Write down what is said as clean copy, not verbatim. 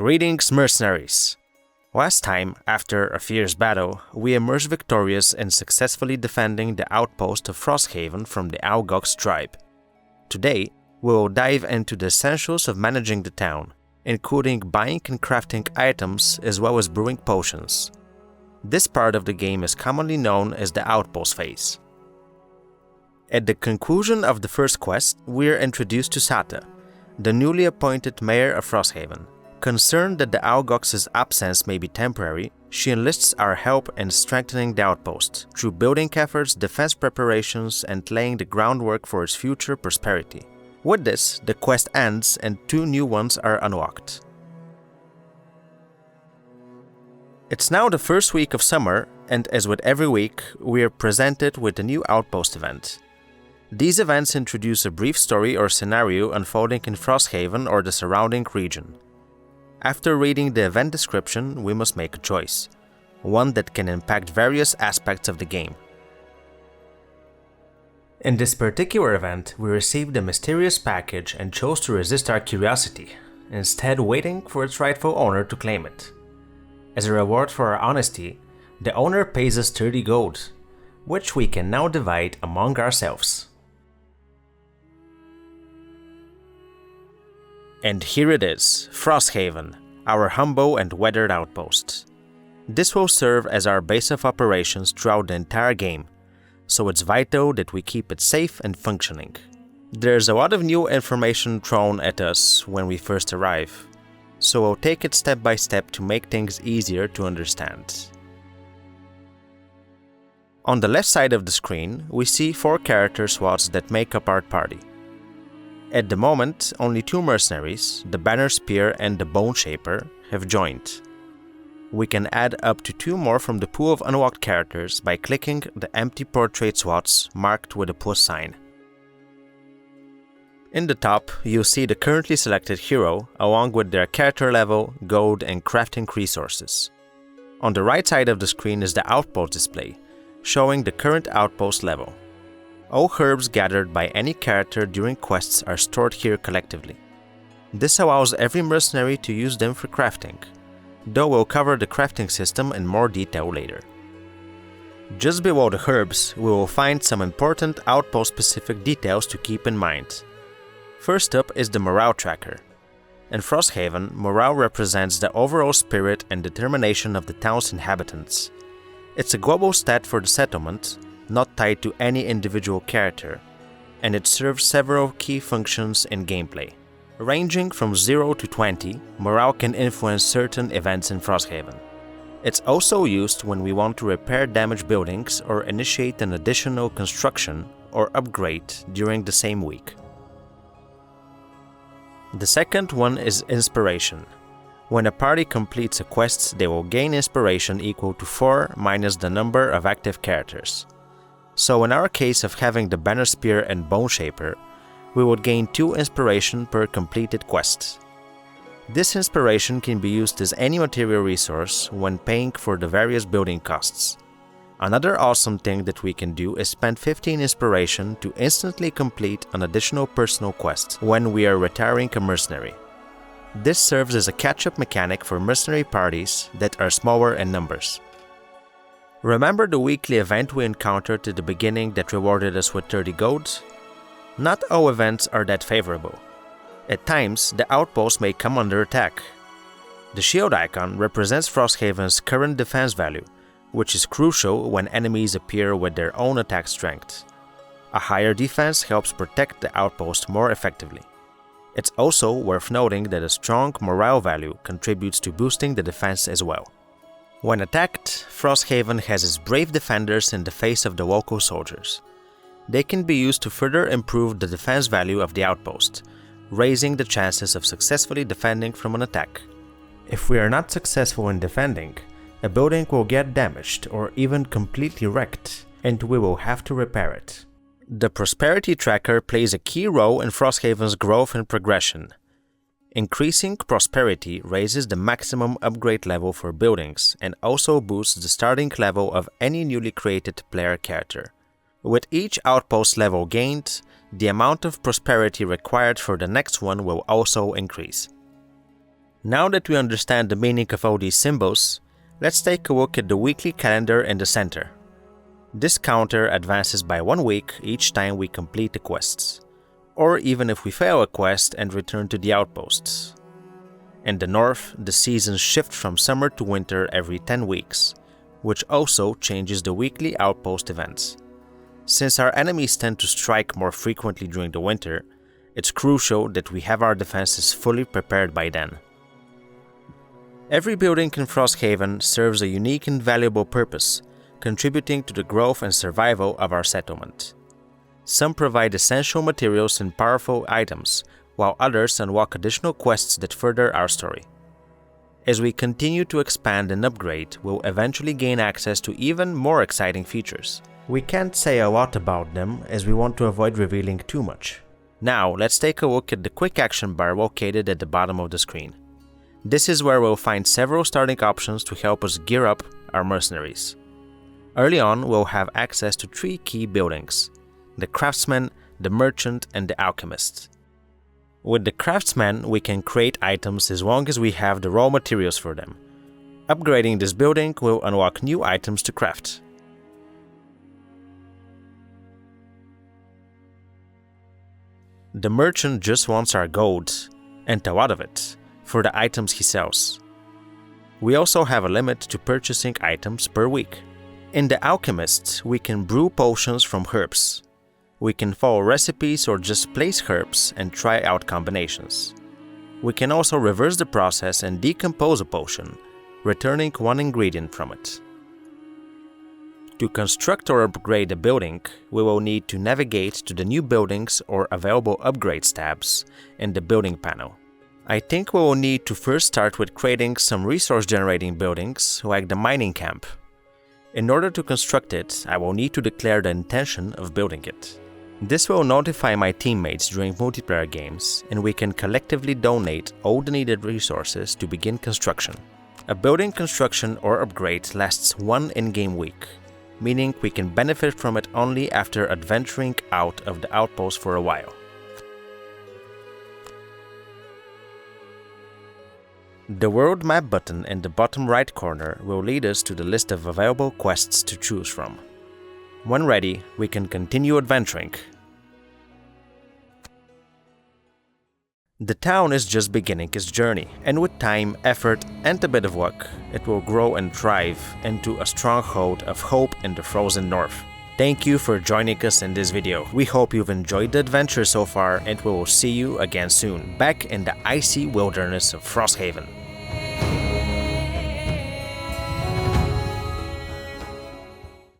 Greetings, mercenaries! Last time, after a fierce battle, we emerged victorious in successfully defending the Outpost of Frosthaven from the Algox tribe. Today, we will dive into the essentials of managing the town, including buying and crafting items as well as brewing potions. This part of the game is commonly known as the Outpost phase. At the conclusion of the first quest, we are introduced to Sata, the newly appointed mayor of Frosthaven. Concerned that the Algox's absence may be temporary, she enlists our help in strengthening the outpost through building efforts, defense preparations, and laying the groundwork for its future prosperity. With this, the quest ends and 2 new ones are unlocked. It's now the first week of summer, and as with every week, we are presented with a new outpost event. These events introduce a brief story or scenario unfolding in Frosthaven or the surrounding region. After reading the event description, we must make a choice, one that can impact various aspects of the game. In this particular event, we received a mysterious package and chose to resist our curiosity, instead waiting for its rightful owner to claim it. As a reward for our honesty, the owner pays us 30 gold, which we can now divide among ourselves. And here it is, Frosthaven, our humble and weathered outpost. This will serve as our base of operations throughout the entire game, so it's vital that we keep it safe and functioning. There's a lot of new information thrown at us when we first arrive, so we'll take it step by step to make things easier to understand. On the left side of the screen, we see 4 character slots that make up our party. At the moment, only 2 mercenaries, the Banner Spear and the Bone Shaper, have joined. We can add up to 2 more from the pool of unlocked characters by clicking the empty portrait slots marked with a plus sign. In the top, you'll see the currently selected hero along with their character level, gold, and crafting resources. On the right side of the screen is the outpost display, showing the current outpost level. All herbs gathered by any character during quests are stored here collectively. This allows every mercenary to use them for crafting, though we'll cover the crafting system in more detail later. Just below the herbs, we will find some important outpost-specific details to keep in mind. First up is the morale tracker. In Frosthaven, morale represents the overall spirit and determination of the town's inhabitants. It's a global stat for the settlement, not tied to any individual character, and it serves several key functions in gameplay. Ranging from 0 to 20, morale can influence certain events in Frosthaven. It's also used when we want to repair damaged buildings or initiate an additional construction or upgrade during the same week. The second one is inspiration. When a party completes a quest, they will gain inspiration equal to 4 minus the number of active characters. So in our case of having the Banner Spear and Bone Shaper, we would gain 2 inspiration per completed quest. This inspiration can be used as any material resource when paying for the various building costs. Another awesome thing that we can do is spend 15 inspiration to instantly complete an additional personal quest when we are retiring a mercenary. This serves as a catch-up mechanic for mercenary parties that are smaller in numbers. Remember the weekly event we encountered at the beginning that rewarded us with 30 gold? Not all events are that favorable. At times, the outpost may come under attack. The shield icon represents Frosthaven's current defense value, which is crucial when enemies appear with their own attack strength. A higher defense helps protect the outpost more effectively. It's also worth noting that a strong morale value contributes to boosting the defense as well. When attacked, Frosthaven has its brave defenders in the face of the local soldiers. They can be used to further improve the defense value of the outpost, raising the chances of successfully defending from an attack. If we are not successful in defending, a building will get damaged or even completely wrecked, and we will have to repair it. The prosperity tracker plays a key role in Frosthaven's growth and progression. Increasing prosperity raises the maximum upgrade level for buildings and also boosts the starting level of any newly created player character. With each outpost level gained, the amount of prosperity required for the next one will also increase. Now that we understand the meaning of all these symbols, let's take a look at the weekly calendar in the center. This counter advances by 1 week each time we complete the quests, or even if we fail a quest and return to the outposts. In the north, the seasons shift from summer to winter every 10 weeks, which also changes the weekly outpost events. Since our enemies tend to strike more frequently during the winter, it's crucial that we have our defenses fully prepared by then. Every building in Frosthaven serves a unique and valuable purpose, contributing to the growth and survival of our settlement. Some provide essential materials and powerful items, while others unlock additional quests that further our story. As we continue to expand and upgrade, we'll eventually gain access to even more exciting features. We can't say a lot about them as we want to avoid revealing too much. Now, let's take a look at the quick action bar located at the bottom of the screen. This is where we'll find several starting options to help us gear up our mercenaries. Early on, we'll have access to 3 key buildings: the craftsman, the merchant, and the alchemist. With the craftsman, we can create items as long as we have the raw materials for them. Upgrading this building will unlock new items to craft. The merchant just wants our gold, and a lot of it, for the items he sells. We also have a limit to purchasing items per week. In the alchemist, we can brew potions from herbs. We can follow recipes or just place herbs and try out combinations. We can also reverse the process and decompose a potion, returning 1 ingredient from it. To construct or upgrade a building, we will need to navigate to the new buildings or available upgrades tabs in the building panel. I think we will need to first start with creating some resource-generating buildings, like the mining camp. In order to construct it, I will need to declare the intention of building it. This will notify my teammates during multiplayer games, and we can collectively donate all the needed resources to begin construction. A building construction or upgrade lasts 1 in-game week, meaning we can benefit from it only after adventuring out of the outpost for a while. The World Map button in the bottom right corner will lead us to the list of available quests to choose from. When ready, we can continue adventuring. The town is just beginning its journey, and with time, effort, and a bit of luck, it will grow and thrive into a stronghold of hope in the frozen north. Thank you for joining us in this video. We hope you've enjoyed the adventure so far, and we will see you again soon, back in the icy wilderness of Frosthaven.